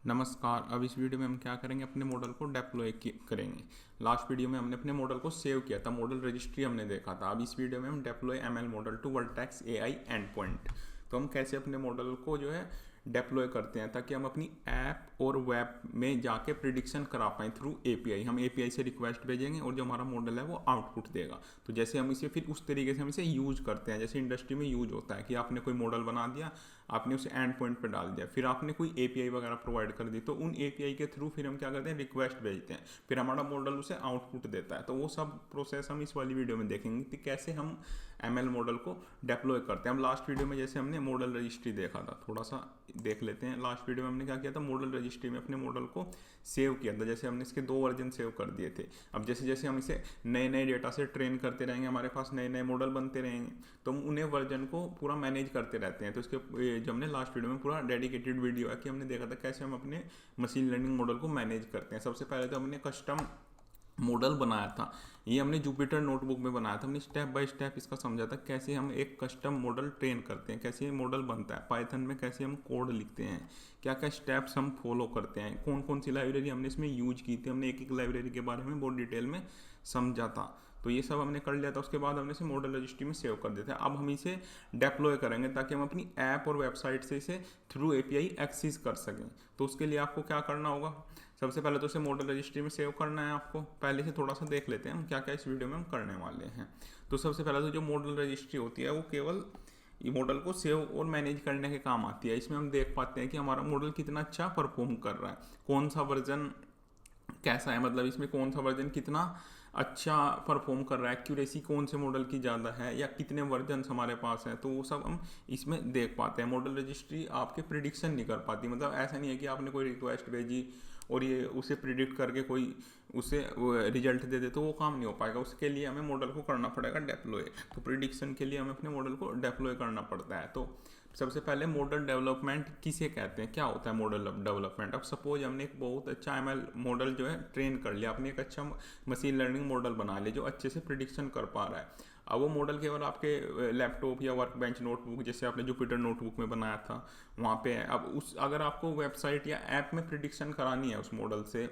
नमस्कार। अब इस वीडियो में हम क्या करेंगे, अपने मॉडल को डिप्लॉय करेंगे। लास्ट वीडियो में हमने अपने मॉडल को सेव किया था, मॉडल रजिस्ट्री हमने देखा था। अब इस वीडियो में हम deploy ML model to Vertex AI endpoint. तो हम कैसे अपने मॉडल को जो है डिप्लॉय करते हैं ताकि हम अपनी ऐप और वेब में जाके प्रिडिक्शन करा पाएँ थ्रू एपीआई। हम एपीआई से रिक्वेस्ट भेजेंगे और जो हमारा मॉडल है वो आउटपुट देगा। तो जैसे हम इसे फिर उस तरीके से हम इसे यूज करते हैं, जैसे इंडस्ट्री में यूज होता है कि आपने कोई मॉडल बना दिया, आपने उसे एंड पॉइंट पे डाल दिया, फिर आपने कोई एपीआई वगैरह प्रोवाइड कर दी, तो उन एपीआई के थ्रू फिर हम क्या करते हैं, रिक्वेस्ट भेजते हैं, फिर हमारा मॉडल उसे आउटपुट देता है। तो वो सब प्रोसेस हम इस वाली वीडियो में देखेंगे कि कैसे हम एमएल मॉडल को डिप्लॉय करते हैं। हम लास्ट वीडियो में जैसे हमने मॉडल रजिस्ट्री देखा था, थोड़ा सा देख लेते हैं। लास्ट वीडियो में हमने क्या किया था, मॉडल रजिस्ट्री में अपने मॉडल को सेव किया था। जैसे हमने इसके 2 वर्जन सेव कर दिए थे। अब जैसे जैसे हम इसे नए नए डेटा से ट्रेन करते रहेंगे, हमारे पास नए नए मॉडल बनते रहेंगे, तो हम उन्हें वर्जन को पूरा मैनेज करते रहते हैं। तो इसके जो हमने लास्ट वीडियो में पूरा डेडिकेटेड वीडियो है कि हमने देखा था कैसे हम अपने मशीन लर्निंग मॉडल को मैनेज करते हैं। सबसे पहले तो हमने कस्टम मॉडल बनाया था, ये हमने जुपिटर नोटबुक में बनाया था। हमने स्टेप बाय स्टेप इसका समझा था कैसे हम एक कस्टम मॉडल ट्रेन करते हैं, कैसे ये मॉडल बनता है, पाइथन में कैसे हम कोड लिखते हैं, क्या क्या स्टेप्स हम फॉलो करते हैं, कौन कौन सी लाइब्रेरी हमने इसमें यूज की थी। हमने एक एक लाइब्रेरी के बारे में बहुत डिटेल में समझा था। तो ये सब हमने कर लिया था। उसके बाद हमने इसे मॉडल रजिस्ट्री में सेव कर देते हैं। अब हम इसे डिप्लॉय करेंगे ताकि हम अपनी ऐप और वेबसाइट से इसे थ्रू एपीआई एक्सेस कर सकें। तो उसके लिए आपको क्या करना होगा, सबसे पहले तो इसे मॉडल रजिस्ट्री में सेव करना है आपको। पहले से थोड़ा सा देख लेते हैं हम क्या क्या इस वीडियो में हम करने वाले हैं। तो सबसे पहले तो जो मॉडल रजिस्ट्री होती है वो केवल ये मॉडल को सेव और मैनेज करने के काम आती है। इसमें हम देख पाते हैं कि हमारा मॉडल कितना अच्छा परफॉर्म कर रहा है, कौन सा वर्जन कैसा है, मतलब इसमें कौन सा वर्जन कितना अच्छा परफॉर्म कर रहा है, एक्यूरेसी कौन से मॉडल की ज़्यादा है, या कितने वर्जन हमारे पास हैं। तो वो सब हम इसमें देख पाते हैं। मॉडल रजिस्ट्री आपके प्रिडिक्शन नहीं कर पाती, मतलब ऐसा नहीं है कि आपने कोई रिक्वेस्ट भेजी और ये उसे प्रिडिक्ट करके कोई उसे रिजल्ट दे दे, तो वो काम नहीं हो पाएगा। उसके लिए हमें मॉडल को करना पड़ेगा डिप्लॉय। तो प्रिडिक्शन के लिए हमें अपने मॉडल को डिप्लॉय करना पड़ता है। तो सबसे पहले मॉडल डेवलपमेंट किसे कहते हैं, क्या होता है मॉडल डेवलपमेंट। अब सपोज हमने एक बहुत अच्छा एमएल मॉडल जो है ट्रेन कर लिया, आपने एक अच्छा मशीन लर्निंग मॉडल बना लिया जो अच्छे से प्रिडिक्शन कर पा रहा है। अब वो मॉडल केवल आपके लैपटॉप या वर्क बेंच नोटबुक, जैसे आपने जुपिटर नोटबुक में बनाया था, वहाँ पे है। अब उस अगर आपको वेबसाइट या ऐप में प्रिडिक्शन करानी है उस मॉडल से,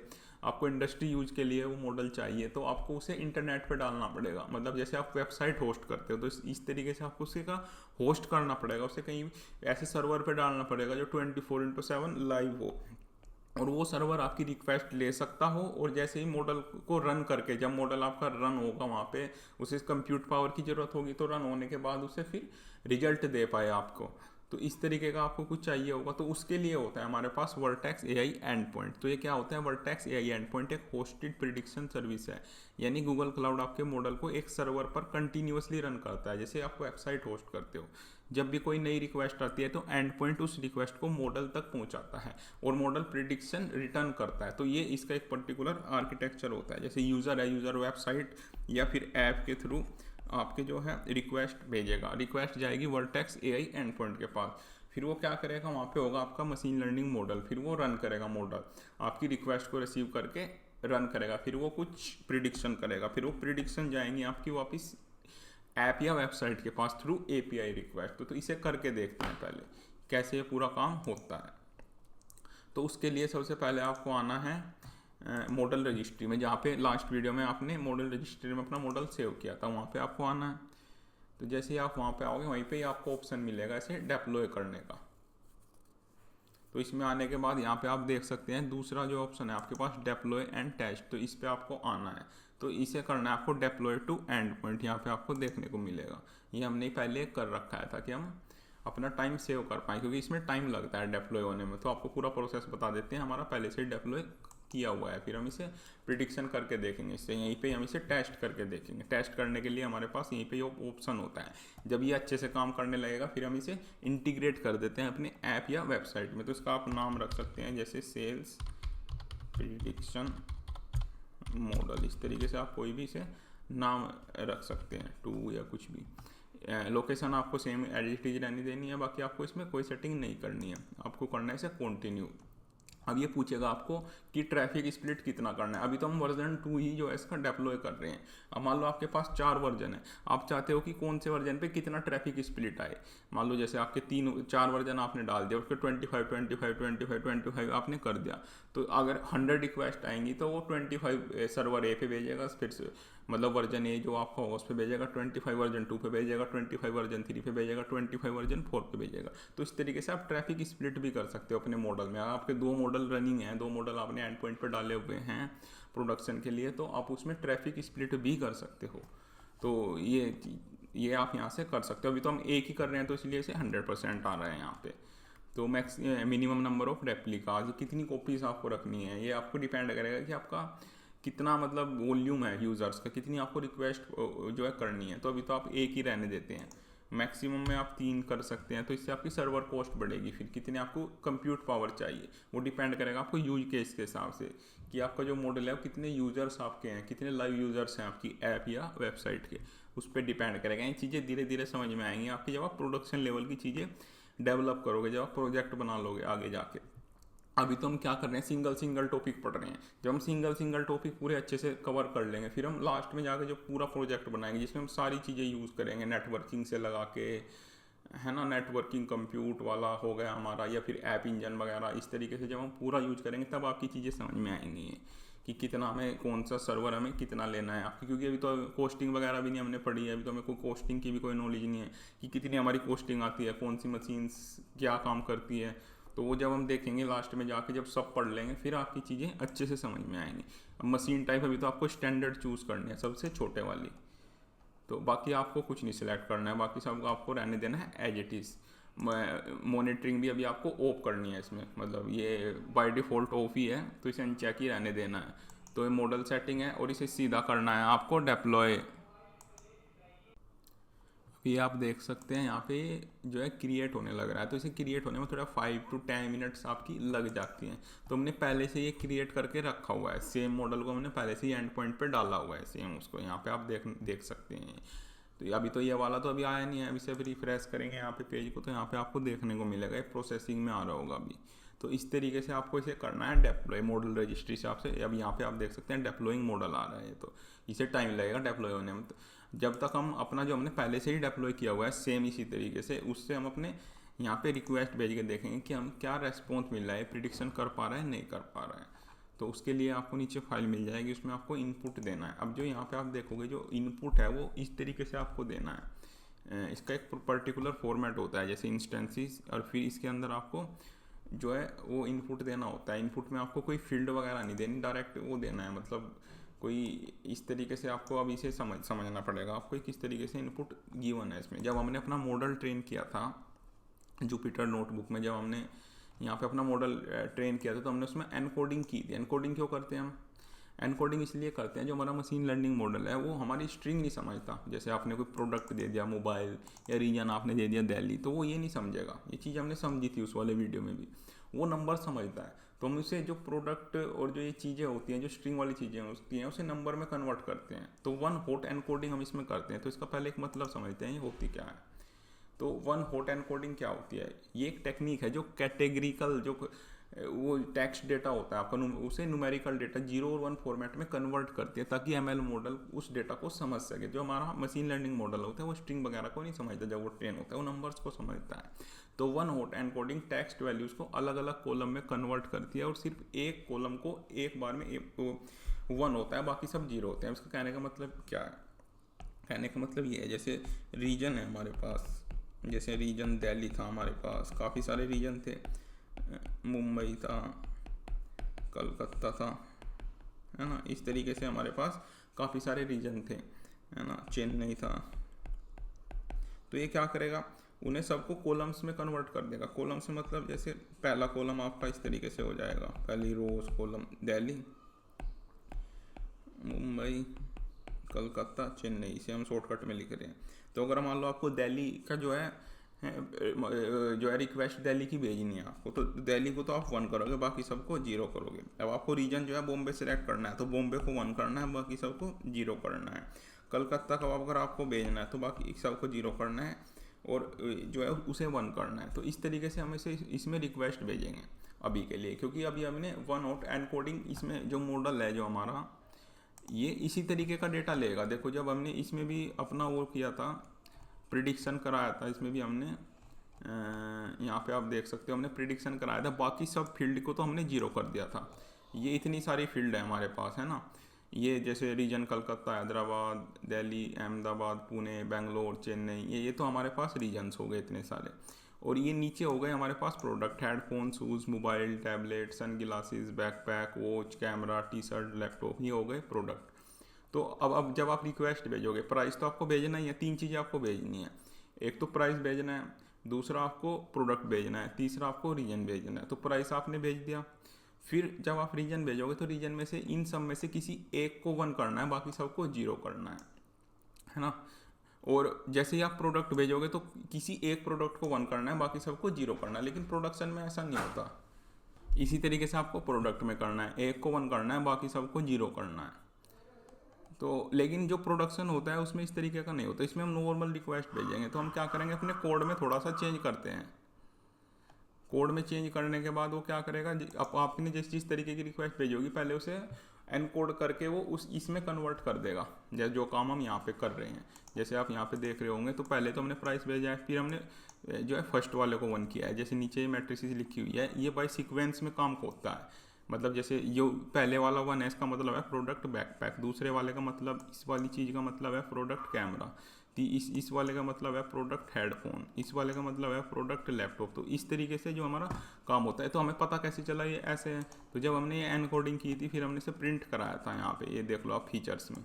आपको इंडस्ट्री यूज के लिए वो मॉडल चाहिए, तो आपको उसे इंटरनेट पे डालना पड़ेगा। मतलब जैसे आप वेबसाइट होस्ट करते हो, तो इस तरीके से आपको उसे का होस्ट करना पड़ेगा, उसे कहीं ऐसे सर्वर पे डालना पड़ेगा जो 24/7 लाइव हो, और वो सर्वर आपकी रिक्वेस्ट ले सकता हो। और जैसे ही मॉडल को रन करके, जब मॉडल आपका रन होगा वहाँ पे उसे कंप्यूट पावर की ज़रूरत होगी, तो रन होने के बाद उसे फिर रिजल्ट दे पाए आपको। तो इस तरीके का आपको कुछ चाहिए होगा, तो उसके लिए होता है हमारे पास वर्टेक्स एआई एंड पॉइंट। तो ये क्या होता है, वर्टेक्स एआई एंड पॉइंट एक होस्टेड प्रिडिक्शन सर्विस है। यानी गूगल क्लाउड आपके मॉडल को एक सर्वर पर कंटिन्यूसली रन करता है। जैसे आप वेबसाइट होस्ट करते हो, जब भी कोई नई रिक्वेस्ट आती है तो एंड पॉइंट उस रिक्वेस्ट को मॉडल तक पहुंचाता है और मॉडल प्रिडिक्शन रिटर्न करता है। तो ये इसका एक पर्टिकुलर आर्किटेक्चर होता है। जैसे यूज़र है, यूज़र वेबसाइट या फिर ऐप के थ्रू आपके जो है रिक्वेस्ट भेजेगा, रिक्वेस्ट जाएगी वर्टेक्स एआई एंड पॉइंट के पास, फिर वो क्या करेगा, वहाँ पे होगा आपका मशीन लर्निंग मॉडल, फिर वो रन करेगा मॉडल, आपकी रिक्वेस्ट को रिसीव करके रन करेगा, फिर वो कुछ प्रिडिक्शन करेगा, फिर वो प्रिडिक्शन जाएंगी आपकी वापस ऐप या वेबसाइट के पास थ्रू एपीआई रिक्वेस्ट। तो इसे करके देखते हैं पहले कैसे ये पूरा काम होता है। तो उसके लिए सबसे पहले आपको आना है मॉडल रजिस्ट्री में, जहाँ पे लास्ट वीडियो में आपने मॉडल रजिस्ट्री में अपना मॉडल सेव किया था, वहाँ पे आपको आना है। तो जैसे ही आप वहाँ पे आओगे, वहीं पे ही आपको ऑप्शन मिलेगा इसे डिप्लॉय करने का। तो इसमें आने के बाद यहाँ पे आप देख सकते हैं दूसरा जो ऑप्शन है आपके पास, डिप्लॉय एंड टेस्ट। तो इस पे आपको आना है। तो इसे करना है आपको डिप्लॉय टू एंड पॉइंट, यहाँ पे आपको देखने को मिलेगा। ये हमने पहले कर रखा है ताकि हम अपना टाइम सेव कर पाएँ, क्योंकि इसमें टाइम लगता है डिप्लॉय होने में। तो आपको पूरा प्रोसेस बता देते हैं, हमारा पहले से डिप्लॉय किया हुआ है। फिर हम इसे प्रिडिक्शन करके देखेंगे, इससे यहीं पे हम इसे टेस्ट करके देखेंगे। टेस्ट करने के लिए हमारे पास यहीं पे ऑप्शन होता है। जब ये अच्छे से काम करने लगेगा, फिर हम इसे इंटीग्रेट कर देते हैं अपने ऐप या वेबसाइट में। तो इसका आप नाम रख सकते हैं, जैसे सेल्स प्रिडिक्शन मॉडल, इस तरीके से आप कोई भी इसे नाम रख सकते हैं, टू या कुछ भी। लोकेशन आपको सेम एज इट इज रहनी देनी है, बाकी आपको इसमें कोई सेटिंग नहीं करनी है। आपको करना है इसे कंटिन्यू। अब ये पूछेगा आपको कि ट्रैफिक स्प्लिट कितना करना है। अभी तो हम वर्जन 2 ही जो है इसका डिप्लॉय कर रहे हैं। अब मान लो आपके पास 4 वर्जन है, आप चाहते हो कि कौन से वर्जन पे कितना ट्रैफिक स्प्लिट आए। मान लो जैसे आपके 4 वर्जन आपने डाल दिया, उसके 25 आपने कर दिया, तो अगर 100 रिक्वेस्ट आएंगी तो वो 25 सर्वर ए पे भेजेगा, फिर से मतलब वर्जन ए जो आपका होगा उस पर भेजेगा 25, वर्जन 2 पे भेजेगा 25, वर्जन 3 पे भेजेगा 25, वर्जन 4 पे भेजेगा। तो इस तरीके से आप ट्रैफिक स्प्लिट भी कर सकते हो अपने मॉडल में। आपके 2 मॉडल रनिंग हैं, 2 मॉडल आपने एंड पॉइंट पर डाले हुए हैं प्रोडक्शन के लिए, तो आप उसमें ट्रैफिक स्प्लिट भी कर सकते हो। तो ये आप यहाँ से कर सकते हो। अभी तो हम एक ही कर रहे हैं तो इसलिए इसे 100% आ रहा है यहाँ पे। तो max minimum number of replicas, कितनी कॉपीज आपको रखनी है, ये आपको डिपेंड करेगा कि आपका कितना मतलब वॉल्यूम है यूज़र्स का, कितनी आपको रिक्वेस्ट जो है करनी है। तो अभी तो आप एक ही रहने देते हैं, मैक्सिमम में आप 3 कर सकते हैं, तो इससे आपकी सर्वर कॉस्ट बढ़ेगी। फिर कितने आपको कंप्यूट पावर चाहिए वो डिपेंड करेगा आपको यूज केस के हिसाब से, कि आपका जो मॉडल है वो कितने यूज़र्स आपके हैं, कितने लाइव यूज़र्स हैं आपकी ऐप या वेबसाइट के, उस पर डिपेंड करेगा। ये चीज़ें धीरे धीरे समझ में आएंगी आपकी जब आप प्रोडक्शन लेवल की चीज़ें डेवलप करोगे, जब आप प्रोजेक्ट बना लोगे आगे जाके। अभी तो हम क्या कर रहे हैं, सिंगल टॉपिक पढ़ रहे हैं। जब हम सिंगल टॉपिक पूरे अच्छे से कवर कर लेंगे, फिर हम लास्ट में जाकर जो पूरा प्रोजेक्ट बनाएंगे जिसमें हम सारी चीज़ें यूज़ करेंगे, नेटवर्किंग से लगा के, है ना, नेटवर्किंग कंप्यूट वाला हो गया हमारा, या फिर ऐप इंजन वगैरह, इस तरीके से जब हम पूरा यूज करेंगे तब आपकी चीज़ें समझ में आएंगी कि कितना हमें, कौन सा सर्वर हमें कितना लेना है आपकी। क्योंकि अभी तो कोस्टिंग वगैरह भी नहीं हमने पढ़ी है, अभी तो हमें कोई कोस्टिंग की भी कोई नॉलेज नहीं है कि कितनी हमारी कोस्टिंग आती है, कौन सी मशीन्स क्या काम करती है। तो वो जब हम देखेंगे लास्ट में जाके, जब सब पढ़ लेंगे, फिर आपकी चीज़ें अच्छे से समझ में आएंगी। अब मशीन टाइप अभी तो आपको स्टैंडर्ड चूज़ करनी है सबसे छोटे वाली, तो बाकी आपको कुछ नहीं सिलेक्ट करना है, बाकी सब आपको रहने देना है एज इट इज़। मॉनिटरिंग भी अभी आपको ऑफ करनी है इसमें, मतलब ये बाय डिफ़ॉल्ट ऑफ ही है, तो इसे अनचेक ही रहने देना है। तो ये मॉडल सेटिंग है और इसे सीधा करना है आपको डिप्लॉय। ये आप देख सकते हैं यहाँ पे जो है क्रिएट होने लग रहा है, तो इसे क्रिएट होने में थोड़ा 5 to 10 मिनट्स आपकी लग जाती हैं। तो हमने पहले से ये क्रिएट करके रखा हुआ है, सेम मॉडल को हमने पहले से ही एंड पॉइंट पे डाला हुआ है सेम उसको, यहाँ पे आप देख सकते हैं। तो अभी तो ये वाला तो अभी आया नहीं है, अभी से अभी रिफ्रेश करेंगे यहाँ पे पेज को, तो यहाँ पे आपको देखने को मिलेगा, प्रोसेसिंग में आ रहा होगा अभी। तो इस तरीके से आपको इसे करना है डिप्लॉय मॉडल रजिस्ट्री हिसाब से। अब यहाँ पे आप देख सकते हैं डिप्लॉइंग मॉडल आ रहा है, तो इसे टाइम लगेगा डिप्लॉय होने में। तो जब तक हम अपना जो हमने पहले से ही डिप्लॉय किया हुआ है सेम इसी तरीके से, उससे हम अपने यहाँ पे रिक्वेस्ट भेज के देखेंगे कि हम क्या रेस्पॉन्स मिल रहा है, प्रिडिक्शन कर पा रहा है नहीं कर पा रहा है। तो उसके लिए आपको नीचे फाइल मिल जाएगी, उसमें आपको इनपुट देना है। अब जो यहाँ पे आप देखोगे जो इनपुट है वो इस तरीके से आपको देना है। इसका एक पर्टिकुलर फॉर्मेट होता है जैसे इंस्टेंसेस, और फिर इसके अंदर आपको जो है वो इनपुट देना होता है। इनपुट में आपको कोई फील्ड वगैरह नहीं देनी, डायरेक्ट वो देना है, मतलब कोई इस तरीके से आपको अब इसे समझना पड़ेगा आपको किस तरीके से इनपुट गिवन है इसमें। जब हमने अपना मॉडल ट्रेन किया था जुपिटर नोटबुक में, जब हमने यहाँ पे अपना मॉडल ट्रेन किया था, तो हमने उसमें एनकोडिंग की थी। एनकोडिंग क्यों करते हैं हम? एनकोडिंग इसलिए करते हैं जो हमारा मशीन लर्निंग मॉडल है वो हमारी स्ट्रिंग नहीं समझता। जैसे आपने कोई प्रोडक्ट दे दिया मोबाइल, या रीजन आपने दे दिया दिल्ली, तो वो ये नहीं समझेगा। ये चीज़ हमने समझी थी उस वाले वीडियो में भी, वो नंबर समझता है। तो हम उसे जो प्रोडक्ट और जो ये चीज़ें होती हैं, जो स्ट्रिंग वाली चीज़ें होती हैं, उसे नंबर में कन्वर्ट करते हैं। तो 1 हॉट एनकोडिंग हम इसमें करते हैं। तो इसका पहले एक मतलब समझते हैं ये होती क्या है। तो 1 हॉट एनकोडिंग क्या होती है? ये एक टेक्निक है जो कैटेगरिकल, जो वो टेक्स्ट डेटा होता है आपका, उसे न्यूमेरिकल डेटा 0 और 1 फॉर्मेट में कन्वर्ट करती है, ताकि एमएल मॉडल उस डेटा को समझ सके। जो हमारा मशीन लर्निंग मॉडल होता है वो स्ट्रिंग वगैरह को नहीं समझता, जब वो ट्रेन होता है वो नंबर्स को समझता है। तो 1 हॉट एनकोडिंग टेक्स्ट वैल्यूज़ को अलग अलग कॉलम में कन्वर्ट करती है, और सिर्फ एक कॉलम को एक बार में 1 होता है, बाकी सब 0 होते हैं। इसका कहने का मतलब क्या है? कहने का मतलब ये है, जैसे रीजन है हमारे पास, जैसे रीजन दिल्ली था हमारे पास, काफ़ी सारे रीजन थे, मुंबई था, कलकत्ता था, है ना, इस तरीके से हमारे पास काफ़ी सारे रीजन थे, है ना, चेन्नई था। तो ये क्या करेगा, उन्हें सबको कॉलम्स में कन्वर्ट कर देगा। कॉलम्स में मतलब जैसे पहला कॉलम आपका इस तरीके से हो जाएगा, पहली रोज कॉलम दिल्ली, मुंबई, कलकत्ता, चेन्नई, इसे हम शॉर्टकट में लिख रहे हैं। तो अगर मान लो आपको दिल्ली का जो है रिक्वेस्ट दिल्ली की भेजनी है आपको, तो दिल्ली को तो आप 1 करोगे, बाकी सबको 0 करोगे। अब आपको रीजन जो है बॉम्बे सेलेक्ट करना है, तो बॉम्बे को 1 करना है, बाकी सबको 0 करना है। कलकत्ता का अगर आपको भेजना है तो बाकी सबको 0 करना है, और जो है उसे 1 करना है। तो इस तरीके से हम इसे इसमें रिक्वेस्ट भेजेंगे। अभी के लिए, क्योंकि अभी हमने वन हॉट एनकोडिंग इसमें जो मॉडल है जो हमारा, ये इसी तरीके का डेटा लेगा। देखो जब हमने इसमें भी अपना वो किया था, प्रिडिक्शन कराया था, इसमें भी हमने यहाँ पे आप देख सकते हो हमने प्रिडिक्शन कराया था, बाकी सब फील्ड को तो हमने जीरो कर दिया था। ये इतनी सारी फील्ड है हमारे पास, है ना, ये जैसे रीजन कलकत्ता, हैदराबाद, दिल्ली, अहमदाबाद, पुणे, बेंगलोर, चेन्नई, ये तो हमारे पास रीजन्स हो गए इतने सारे। और ये नीचे हो गए हमारे पास product, headphone, shoes, mobile, tablet, sunglasses, backpack, watch, camera, T shirt, laptop, ये हो गए प्रोडक्ट। तो अब जब आप रिक्वेस्ट भेजोगे, प्राइस तो आपको भेजना ही है, तीन चीज़ें आपको भेजनी है, एक तो प्राइस भेजना है, दूसरा आपको प्रोडक्ट भेजना है, तीसरा आपको रीजन भेजना है। तो प्राइस आपने भेज दिया, फिर जब आप रीजन भेजोगे तो रीजन में से इन सब में से किसी एक को 1 करना है, बाकी सबको 0 करना है ना। और जैसे ही आप प्रोडक्ट भेजोगे तो किसी एक प्रोडक्ट को 1 करना है, बाकी सबको 0 करना है। लेकिन प्रोडक्शन में ऐसा नहीं होता, इसी तरीके से आपको प्रोडक्ट में करना है, एक को 1 करना है, बाकी सबको 0 करना है। तो लेकिन जो प्रोडक्शन होता है उसमें इस तरीके का नहीं होता, इसमें हम नॉर्मल रिक्वेस्ट भेजेंगे। तो हम क्या करेंगे, अपने कोड में थोड़ा सा चेंज करते हैं। कोड में चेंज करने के बाद वो क्या करेगा, आपने जिस तरीके की रिक्वेस्ट भेजोगी पहले उसे एनकोड करके वो उस इसमें कन्वर्ट कर देगा, जैसे जो काम हम यहाँ पे कर रहे हैं। जैसे आप यहाँ पे देख रहे होंगे, तो पहले तो हमने प्राइस भेजा है, फिर हमने जो है फर्स्ट वाले को 1 किया है। जैसे नीचे मैट्रिसेस लिखी हुई है, ये बाय सीक्वेंस में काम होता है। मतलब जैसे जो पहले वाला 1 है इसका मतलब है प्रोडक्ट बैकपैक, दूसरे वाले का मतलब, इस वाली चीज़ का मतलब है प्रोडक्ट कैमरा, इस वाले का मतलब है प्रोडक्ट हेडफोन, इस वाले का मतलब है प्रोडक्ट लैपटॉप। तो इस तरीके से जो हमारा काम होता है। तो हमें पता कैसे चला ये ऐसे है, तो जब हमने ये एनकोडिंग की थी फिर हमने इसे प्रिंट कराया था। यहाँ पे ये देख लो आप फीचर्स में,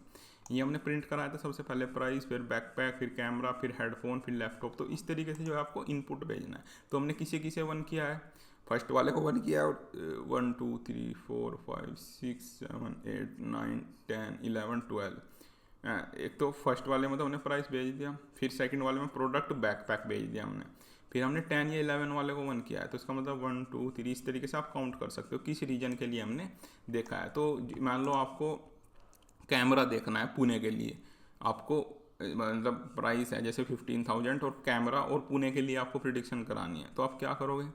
ये हमने प्रिंट कराया था सबसे पहले प्राइस, फिर बैकपैक, फिर कैमरा, फिर हेडफोन, फिर लैपटॉप। तो इस तरीके से जो है आपको इनपुट भेजना है। तो हमने किसे 1 किया है, फर्स्ट वाले को 1 किया, 1 2 3 4 5 6 7 8 9 10 11 12। एक तो फर्स्ट वाले में तो हमने प्राइस भेज दिया, फिर सेकंड वाले में प्रोडक्ट बैकपैक भेज दिया हमने, फिर हमने 10 या 11 वाले को 1 किया है। तो इसका मतलब 1 2 3 इस तरीके से आप काउंट कर सकते हो किस रीजन के लिए हमने देखा है। तो मान लो आपको कैमरा देखना है पुणे के लिए, आपको मतलब प्राइस है जैसे 15,000 और कैमरा और पुणे के लिए आपको प्रिडिक्शन करानी है। तो आप क्या करोगे,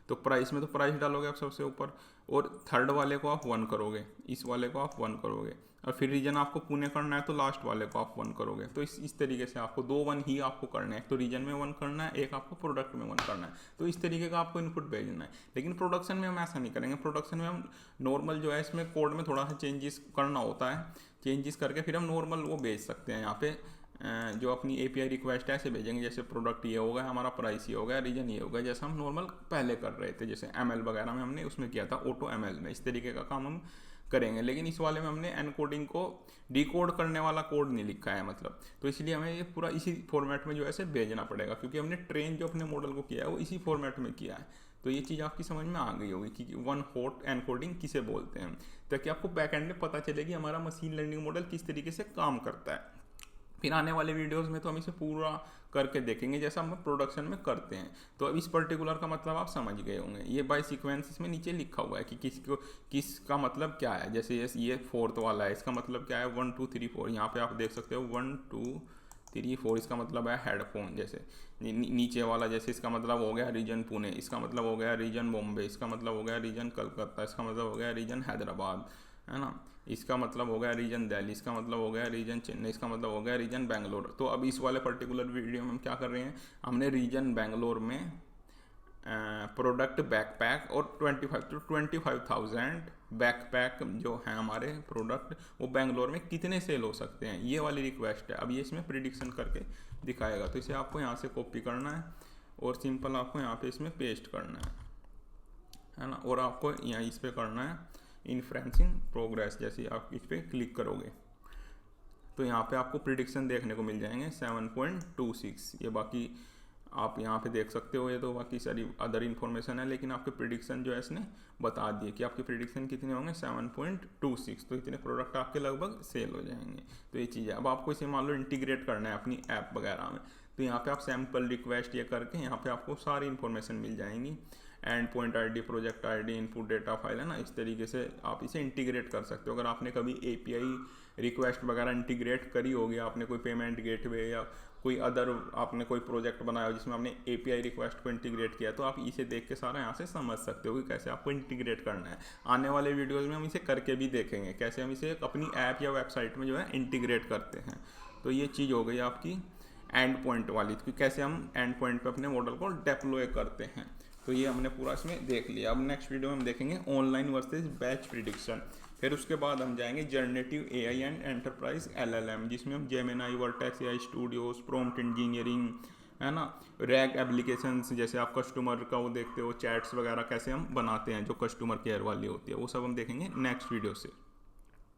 तो प्राइस में तो प्राइस डालोगे आप सबसे ऊपर, और थर्ड वाले को आप 1 करोगे, इस वाले को आप 1 करोगे, और फिर रीजन आपको पुणे करना है तो लास्ट वाले को आप 1 करोगे। तो इस तरीके से आपको 2 1 ही आपको करना है, एक तो रीजन में 1 करना है, एक आपको प्रोडक्ट में 1 करना है। तो इस तरीके का आपको इनपुट भेजना है। लेकिन प्रोडक्शन में हम ऐसा नहीं करेंगे, प्रोडक्शन में हम नॉर्मल जो है इसमें कोड में थोड़ा सा चेंजेस करना होता है, चेंजेस करके फिर हम नॉर्मल वो भेज सकते हैं। यहाँ पे जो अपनी API रिक्वेस्ट है ऐसे भेजेंगे, जैसे प्रोडक्ट ये हो गया, हमारा प्राइस ये हो गया, रीजन ये हो गया, जैसा हम नॉर्मल पहले कर रहे थे, जैसे ML वगैरह में हमने उसमें किया था, ऑटो ML में। इस तरीके का काम हम करेंगे। लेकिन इस वाले में हमने एनकोडिंग को डिकोड करने वाला कोड नहीं लिखा है, मतलब तो इसलिए हमें ये पूरा इसी फॉर्मेट में जो है भेजना पड़ेगा, क्योंकि हमने ट्रेन जो अपने मॉडल को किया है वो इसी फॉर्मेट में किया है। तो ये चीज़ आपकी समझ में आ गई होगी कि 1 हॉट एनकोडिंग किसे बोलते हैं, ताकि आपको बैकएंड में पता चले कि हमारा मशीन लर्निंग मॉडल किस तरीके से काम करता है। फिर आने वाले वीडियोस में तो हम इसे पूरा करके देखेंगे जैसा हम प्रोडक्शन में करते हैं। तो अब इस पर्टिकुलर का मतलब आप समझ गए होंगे। ये बाय सीक्वेंस इसमें नीचे लिखा हुआ है कि किसका मतलब क्या है। जैसे ये 4th वाला है, इसका मतलब क्या है 1 2 3 4। यहाँ पे आप देख सकते हो 1 2 3 4, इसका मतलब है हेडफोन। जैसे नीचे वाला जैसे इसका मतलब हो गया रीजन पुणे, इसका मतलब हो गया रीजन बॉम्बे, इसका मतलब हो गया रीजन कलकत्ता, इसका मतलब हो गया रीजन हैदराबाद, है ना, इसका मतलब हो गया रीजन दिल्ली, इसका मतलब हो गया रीजन चेन्नई, इसका मतलब हो गया रीजन बेंगलोर। तो अब इस वाले पर्टिकुलर वीडियो में हम क्या कर रहे हैं, हमने रीजन बेंगलोर में प्रोडक्ट बैकपैक और 25,000 बैकपैक जो है हमारे प्रोडक्ट, वो बेंगलोर में कितने सेल हो सकते हैं, ये वाली रिक्वेस्ट है। अब ये इसमें प्रिडिक्शन करके दिखाएगा। तो इसे आपको यहाँ से कॉपी करना है और सिंपल आपको यहाँ पे इसमें पेस्ट करना है ना, और आपको यहाँ इस पर करना है इन्फ्रेंसिंग प्रोग्रेस। जैसे आप इस पर क्लिक करोगे तो यहाँ पे आपको प्रिडिक्शन देखने को मिल जाएंगे 7.26। ये बाकी आप यहाँ पे देख सकते हो, ये तो बाकी सारी अदर इन्फॉर्मेशन है, लेकिन आपके प्रिडिक्शन जो है इसने बता दिए कि आपके प्रिडिक्शन कितने होंगे 7.26। तो इतने प्रोडक्ट आपके लगभग सेल हो जाएंगे। तो ये चीज़ है। अब आपको इसे मान लो इंटीग्रेट करना है अपनी ऐप वगैरह में, तो यहाँ पे आप सैम्पल रिक्वेस्ट ये करके यहाँ पे आपको सारी इन्फॉर्मेशन मिल जाएंगी। And point ID, project ID, input data file है ना, इस तरीके से आप इसे इंटीग्रेट कर सकते हो। अगर आपने कभी एपीआई रिक्वेस्ट वगैरह इंटीग्रेट करी होगी, आपने कोई पेमेंट गेटवे या कोई अदर आपने कोई प्रोजेक्ट बनाया हो जिसमें आपने एपीआई रिक्वेस्ट को इंटीग्रेट किया, तो आप इसे देख के सारा यहाँ से समझ सकते हो कि कैसे आपको इंटीग्रेट करना है। आने वाले वीडियोज़ में हम इसे करके भी देखेंगे कैसे हम इसे अपनी ऐप या वेबसाइट में जो है इंटीग्रेट करते हैं। तो ये चीज़ हो गई आपकी एंड पॉइंट वाली, कि कैसे हम एंड पॉइंट पे अपने मॉडल को डेप्लॉय करते हैं। तो ये हमने पूरा इसमें देख लिया। अब नेक्स्ट वीडियो में हम देखेंगे ऑनलाइन वर्सेस बैच प्रिडिक्शन। फिर उसके बाद हम जाएंगे generative AI and enterprise LLM, जिसमें हम Gemini, vertex AI studios, prompt engineering है ना, रैग एप्लीकेशंस, जैसे आप कस्टमर का वो देखते हो चैट्स वगैरह कैसे हम बनाते हैं जो कस्टमर केयर वाली होती है, वो सब हम देखेंगे नेक्स्ट वीडियो से।